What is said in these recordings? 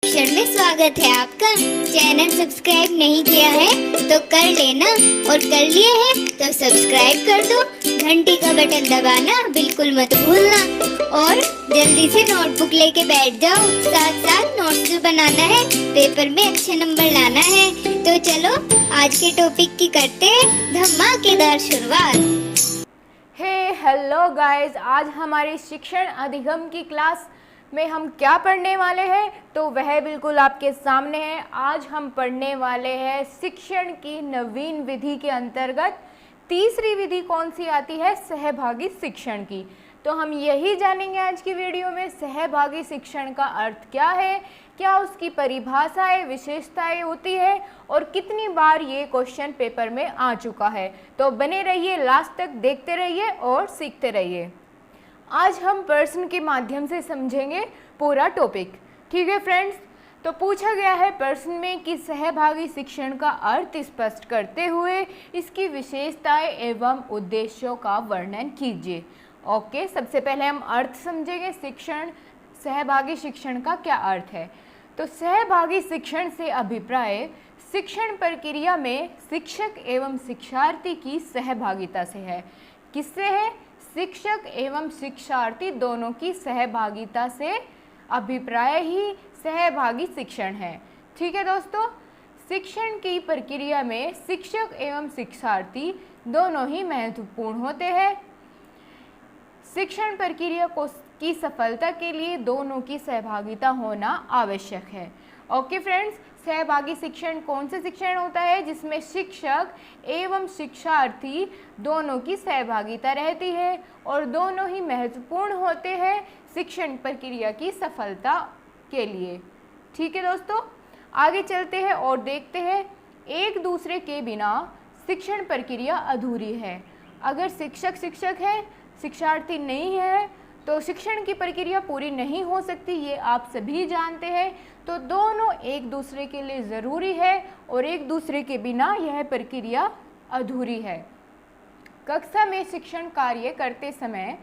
शिक्षण में स्वागत है आपका। चैनल सब्सक्राइब नहीं किया है तो कर लेना, और कर लिया है तो सब्सक्राइब कर दो। घंटी का बटन दबाना बिल्कुल मत भूलना, और जल्दी से नोटबुक लेके बैठ जाओ। साथ साथ नोट्स भी बनाना है, पेपर में अच्छे नंबर लाना है। तो चलो आज के टॉपिक की करते हैं धमाकेदार शुरुआत। हेलो गाइस, आज हमारी शिक्षण अधिगम की क्लास में हम क्या पढ़ने वाले हैं तो वह बिल्कुल आपके सामने है। आज हम पढ़ने वाले हैं शिक्षण की नवीन विधि के अंतर्गत तीसरी विधि कौन सी आती है, सहभागी शिक्षण की। तो हम यही जानेंगे आज की वीडियो में सहभागी शिक्षण का अर्थ क्या है, क्या उसकी परिभाषाएं विशेषताएं होती है और कितनी बार ये क्वेश्चन पेपर में आ चुका है। तो बने रहिए, लास्ट तक देखते रहिए और सीखते रहिए। आज हम प्रश्न के माध्यम से समझेंगे पूरा टॉपिक। ठीक है फ्रेंड्स, तो पूछा गया है प्रश्न में कि सहभागी शिक्षण का अर्थ स्पष्ट करते हुए इसकी विशेषताएं एवं उद्देश्यों का वर्णन कीजिए। ओके, सबसे पहले हम अर्थ समझेंगे। सहभागी शिक्षण का क्या अर्थ है। तो सहभागी शिक्षण से अभिप्राय शिक्षण प्रक्रिया में शिक्षक एवं शिक्षार्थी की सहभागिता से है। किससे है? शिक्षक एवं शिक्षार्थी दोनों की सहभागिता से अभिप्राय ही सहभागी शिक्षण है। ठीक है दोस्तों, शिक्षण की प्रक्रिया में शिक्षक एवं शिक्षार्थी दोनों ही महत्वपूर्ण होते हैं। शिक्षण प्रक्रिया की सफलता के लिए दोनों की सहभागिता होना आवश्यक है। ओके फ्रेंड्स, सहभागी शिक्षण कौन सा शिक्षण होता है जिसमें शिक्षक एवं शिक्षार्थी दोनों की सहभागिता रहती है और दोनों ही महत्वपूर्ण होते हैं शिक्षण प्रक्रिया की सफलता के लिए। ठीक है दोस्तों, आगे चलते हैं और देखते हैं एक दूसरे के बिना शिक्षण प्रक्रिया अधूरी है। अगर शिक्षक है, शिक्षार्थी नहीं है तो शिक्षण की प्रक्रिया पूरी नहीं हो सकती, ये आप सभी जानते हैं। तो दोनों एक दूसरे के लिए ज़रूरी है और एक दूसरे के बिना यह प्रक्रिया अधूरी है। कक्षा में शिक्षण कार्य करते समय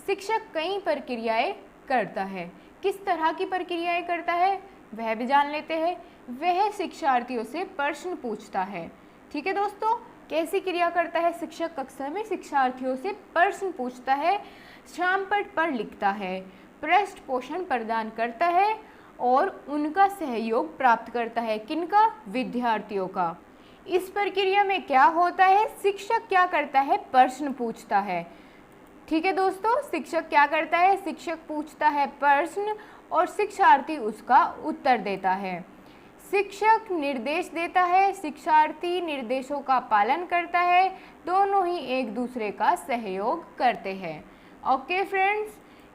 शिक्षक कई प्रक्रियाएं करता है। किस तरह की प्रक्रियाएं करता है वह भी जान लेते हैं। वह शिक्षार्थियों से प्रश्न पूछता है। ठीक है दोस्तों, कैसी क्रिया करता है? शिक्षक कक्षा में शिक्षार्थियों से प्रश्न पूछता है, श्यामपट्ट पर लिखता है, पृष्ठ पोषण प्रदान करता है और उनका सहयोग प्राप्त करता है। किनका? विद्यार्थियों का। इस प्रक्रिया में क्या होता है? शिक्षक क्या करता है? प्रश्न पूछता है। ठीक है दोस्तों, शिक्षक क्या करता है? शिक्षक पूछता है प्रश्न और शिक्षार्थी उसका उत्तर देता है। शिक्षक निर्देश देता है, शिक्षार्थी निर्देशों का पालन करता है। दोनों ही एक दूसरे का सहयोग करते हैं। ओके फ्रेंड्स,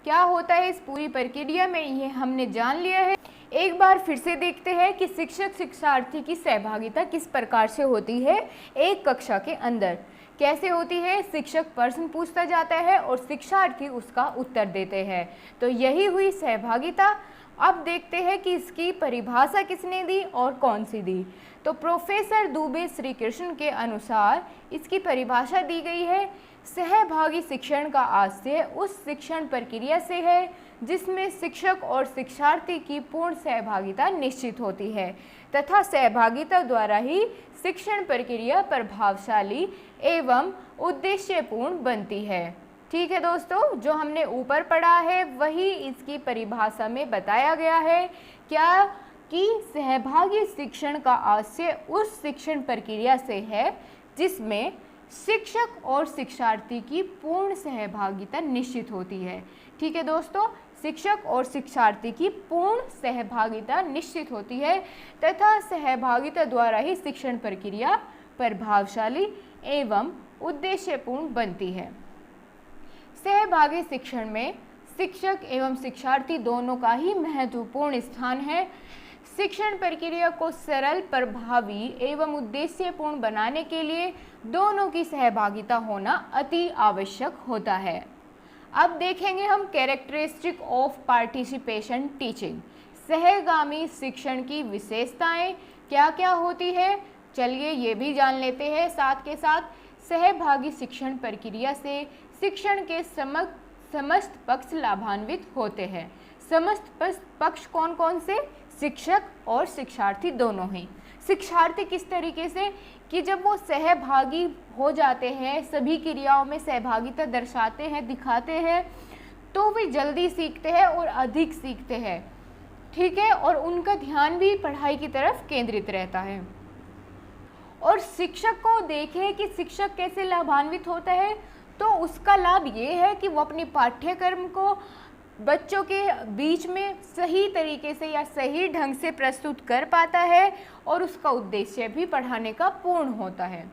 क्या होता है इस पूरी प्रक्रिया में ये हमने जान लिया है। एक बार फिर से देखते हैं कि शिक्षक शिक्षार्थी की सहभागिता किस प्रकार से होती है एक कक्षा के अंदर। कैसे होती है? शिक्षक प्रश्न पूछता जाता है और शिक्षार्थी उसका उत्तर देते हैं। तो यही हुई सहभागिता। अब देखते हैं कि इसकी परिभाषा किसने दी और कौन सी दी। तो प्रोफेसर दुबे श्री कृष्ण के अनुसार इसकी परिभाषा दी गई है, सहभागी शिक्षण का आशय उस शिक्षण प्रक्रिया से है जिसमें शिक्षक और शिक्षार्थी की पूर्ण सहभागिता निश्चित होती है तथा सहभागिता द्वारा ही शिक्षण प्रक्रिया प्रभावशाली एवं उद्देश्यपूर्ण बनती है। ठीक है दोस्तों, जो हमने ऊपर पढ़ा है वही इसकी परिभाषा में बताया गया है। क्या? कि सहभागी शिक्षण का आशय उस शिक्षण प्रक्रिया से है जिसमें शिक्षक और शिक्षार्थी की पूर्ण सहभागिता निश्चित होती है। ठीक है दोस्तों, शिक्षक और शिक्षार्थी की पूर्ण सहभागिता निश्चित होती है तथा सहभागिता द्वारा ही शिक्षण प्रक्रिया प्रभावशाली एवं उद्देश्यपूर्ण बनती है। सहभागी शिक्षण में शिक्षक एवं शिक्षार्थी दोनों का ही महत्वपूर्ण स्थान है। शिक्षण प्रक्रिया को सरल, प्रभावी एवं उद्देश्यपूर्ण बनाने के लिए दोनों की सहभागिता होना अति आवश्यक होता है। अब देखेंगे हम कैरेक्टरिस्टिक ऑफ पार्टिसिपेशन टीचिंग। सहगामी शिक्षण की विशेषताएं क्या क्या होती है, चलिए ये भी जान लेते हैं। साथ के साथ सहभागी शिक्षण प्रक्रिया से शिक्षण के समस्त पक्ष लाभान्वित होते हैं। समस्त पक्ष कौन कौन से? शिक्षक और शिक्षार्थी दोनों ही। शिक्षार्थी किस तरीके से कि जब वो सहभागी हो जाते हैं, सभी क्रियाओं में सहभागिता दर्शाते हैं, दिखाते हैं, तो वे जल्दी सीखते हैं और अधिक सीखते हैं, ठीक है, और उनका ध्यान भी पढ़ाई की तरफ केंद्रित रहता है। और शिक्षक को देखें कि शिक्षक कैसे लाभान्वित होता है, तो उसका लाभ ये है कि वो अपनी पाठ्यक्रम को बच्चों के बीच में सही तरीके से या सही ढंग से प्रस्तुत कर पाता है और उसका उद्देश्य भी पढ़ाने का पूर्ण होता है।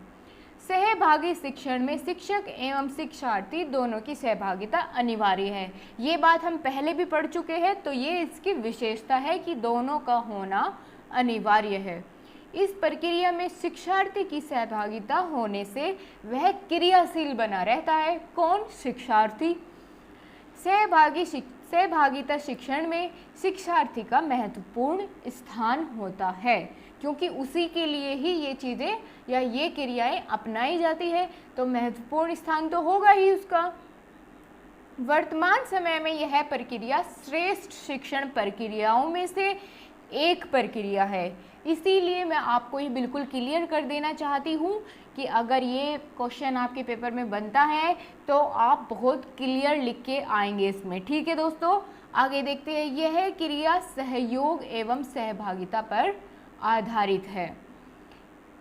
सहभागी शिक्षण में शिक्षक एवं शिक्षार्थी दोनों की सहभागिता अनिवार्य है। ये बात हम पहले भी पढ़ चुके हैं, तो ये इसकी विशेषता है कि दोनों का होना अनिवार्य है। इस प्रक्रिया में शिक्षार्थी की सहभागिता होने से वह क्रियाशील बना रहता है। कौन? शिक्षार्थी। सहभागिता शिक्षण में शिक्षार्थी का महत्वपूर्ण स्थान होता है, क्योंकि उसी के लिए ही ये चीज़ें या ये क्रियाएं अपनाई जाती है, तो महत्वपूर्ण स्थान तो होगा ही उसका। वर्तमान समय में यह प्रक्रिया श्रेष्ठ शिक्षण प्रक्रियाओं में से एक प्रक्रिया है। इसीलिए मैं आपको ये बिल्कुल क्लियर कर देना चाहती हूँ कि अगर ये क्वेश्चन आपके पेपर में बनता है तो आप बहुत क्लियर लिख के आएंगे इसमें, ठीक है दोस्तों। आगे देखते हैं। यह क्रिया सहयोग एवं सहभागिता पर आधारित है।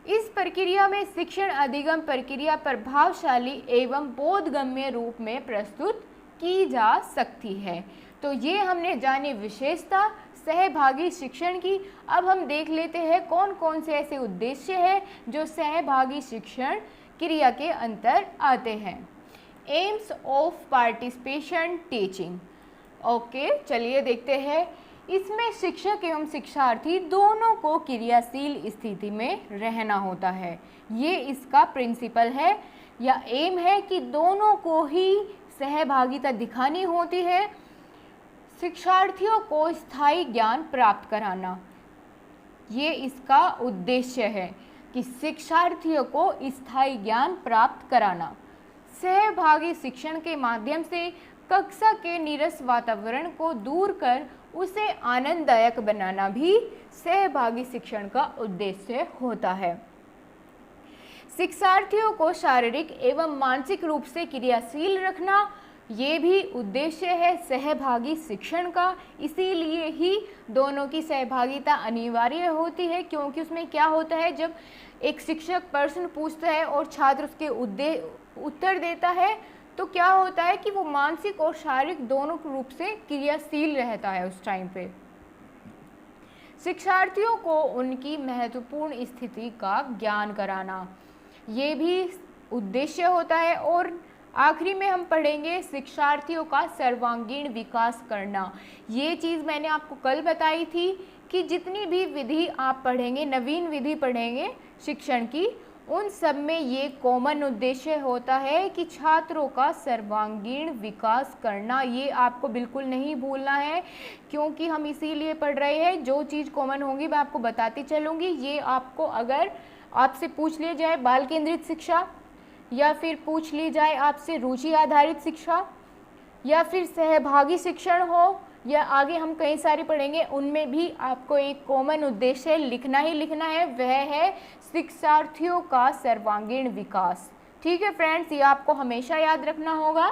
इस प्रक्रिया में शिक्षण अधिगम प्रक्रिया प्रभावशाली एवं बोधगम्य रूप में प्रस्तुत की जा सकती है। तो ये हमने जानी विशेषता सहभागी शिक्षण की। अब हम देख लेते हैं कौन कौन से ऐसे उद्देश्य हैं जो सहभागी शिक्षण क्रिया के अंतर आते हैं। AIIMS of participation teaching. Okay, चलिए देखते हैं। इसमें शिक्षक एवं शिक्षार्थी दोनों को क्रियाशील स्थिति में रहना होता है। ये इसका प्रिंसिपल है या एम है कि दोनों को ही सहभागिता दिखानी होती है। शिक्षार्थियों को स्थायी ज्ञान प्राप्त कराना, ये इसका उद्देश्य है कि शिक्षार्थियों को स्थायी ज्ञान प्राप्त कराना। सहभागी शिक्षण के माध्यम से कक्षा के नीरस वातावरण को दूर कर उसे आनंददायक बनाना भी सहभागी शिक्षण का उद्देश्य होता है। शिक्षार्थियों को शारीरिक एवं मानसिक रूप से क्रियाशील रखना, ये भी उद्देश्य है सहभागी शिक्षण का। इसीलिए ही दोनों की सहभागिता अनिवार्य होती है, क्योंकि उसमें क्या होता है, जब एक शिक्षक प्रश्न पूछता है और छात्र उसके उत्तर देता है, तो क्या होता है कि वो मानसिक और शारीरिक दोनों रूप से क्रियाशील रहता है उस टाइम पे। शिक्षार्थियों को उनकी महत्वपूर्ण स्थिति का ज्ञान कराना, ये भी उद्देश्य होता है। और आखिरी में हम पढ़ेंगे शिक्षार्थियों का सर्वांगीण विकास करना। ये चीज़ मैंने आपको कल बताई थी कि जितनी भी विधि आप पढ़ेंगे, नवीन विधि पढ़ेंगे शिक्षण की, उन सब में ये कॉमन उद्देश्य होता है कि छात्रों का सर्वांगीण विकास करना। ये आपको बिल्कुल नहीं भूलना है, क्योंकि हम इसीलिए पढ़ रहे हैं। जो चीज़ कॉमन होंगी मैं आपको बताती चलूँगी। ये आपको अगर आपसे पूछ लिया जाए बाल केंद्रित शिक्षा, या फिर पूछ ली जाए आपसे रुचि आधारित शिक्षा, या फिर सहभागी शिक्षण हो, या आगे हम कई सारी पढ़ेंगे, उनमें भी आपको एक कॉमन उद्देश्य लिखना ही लिखना है, वह है शिक्षार्थियों का सर्वांगीण विकास। ठीक है फ्रेंड्स, ये आपको हमेशा याद रखना होगा।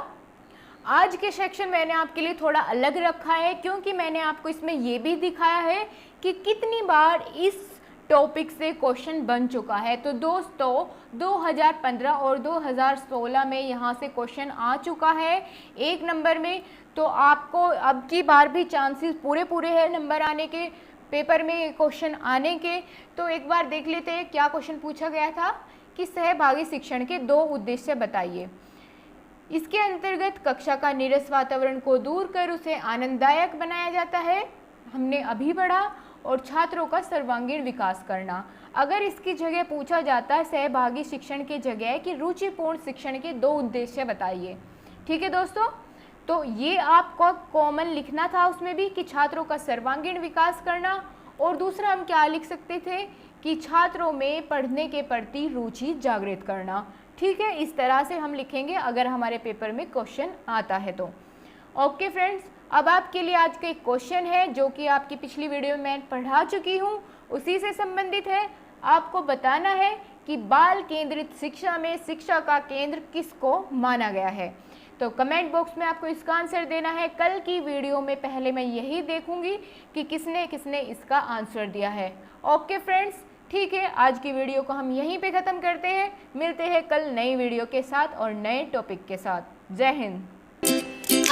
आज के सेक्शन मैंने आपके लिए थोड़ा अलग रखा है, क्योंकि मैंने आपको इसमें ये भी दिखाया है कि कितनी बार इस टॉपिक से क्वेश्चन बन चुका है। तो दोस्तों 2015 और 2016 में यहाँ से क्वेश्चन आ चुका है 1 नंबर में। तो आपको अब की बार भी चांसेस पूरे हैं नंबर आने के, पेपर में क्वेश्चन आने के। तो एक बार देख लेते हैं क्या क्वेश्चन पूछा गया था कि सहभागी शिक्षण के 2 उद्देश्य बताइए। इसके अंतर्गत कक्षा का नीरस वातावरण को दूर कर उसे आनंददायक बनाया जाता है, हमने अभी पढ़ा, और छात्रों का सर्वांगीण विकास करना। अगर इसकी जगह पूछा जाता है सहभागी शिक्षण की जगह कि रुचिपूर्ण शिक्षण के 2 उद्देश्य बताइए। ठीक है दोस्तों, तो ये आपको कॉमन लिखना था उसमें भी कि छात्रों का सर्वांगीण विकास करना, और दूसरा हम क्या लिख सकते थे कि छात्रों में पढ़ने के प्रति रुचि जागृत करना। ठीक है, इस तरह से हम लिखेंगे अगर हमारे पेपर में क्वेश्चन आता है तो। ओके फ्रेंड्स, अब आपके लिए आज का एक क्वेश्चन है जो कि आपकी पिछली वीडियो में मैं पढ़ा चुकी हूँ, उसी से संबंधित है। आपको बताना है कि बाल केंद्रित शिक्षा में शिक्षा का केंद्र किसको माना गया है। तो कमेंट बॉक्स में आपको इसका आंसर देना है। कल की वीडियो में पहले मैं यही देखूंगी कि किसने किसने इसका आंसर दिया है। ओके फ्रेंड्स, ठीक है, आज की वीडियो को हम यहीं पे ख़त्म करते हैं। मिलते हैं कल नई वीडियो के साथ और नए टॉपिक के साथ। जय हिंद।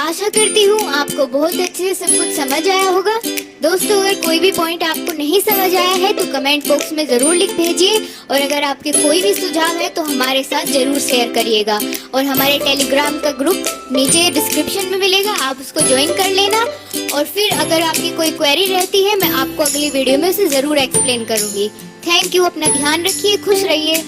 आशा करती हूँ आपको बहुत अच्छे से सब कुछ समझ आया होगा। दोस्तों, अगर कोई भी पॉइंट आपको नहीं समझ आया है तो कमेंट बॉक्स में ज़रूर लिख भेजिए, और अगर आपके कोई भी सुझाव है तो हमारे साथ ज़रूर शेयर करिएगा। और हमारे टेलीग्राम का ग्रुप नीचे डिस्क्रिप्शन में मिलेगा, आप उसको ज्वाइन कर लेना। और फिर अगर आपकी कोई क्वेरी रहती है, मैं आपको अगली वीडियो में उसे ज़रूर एक्सप्लेन करूँगी। थैंक यू, अपना ध्यान रखिए, खुश रहिए।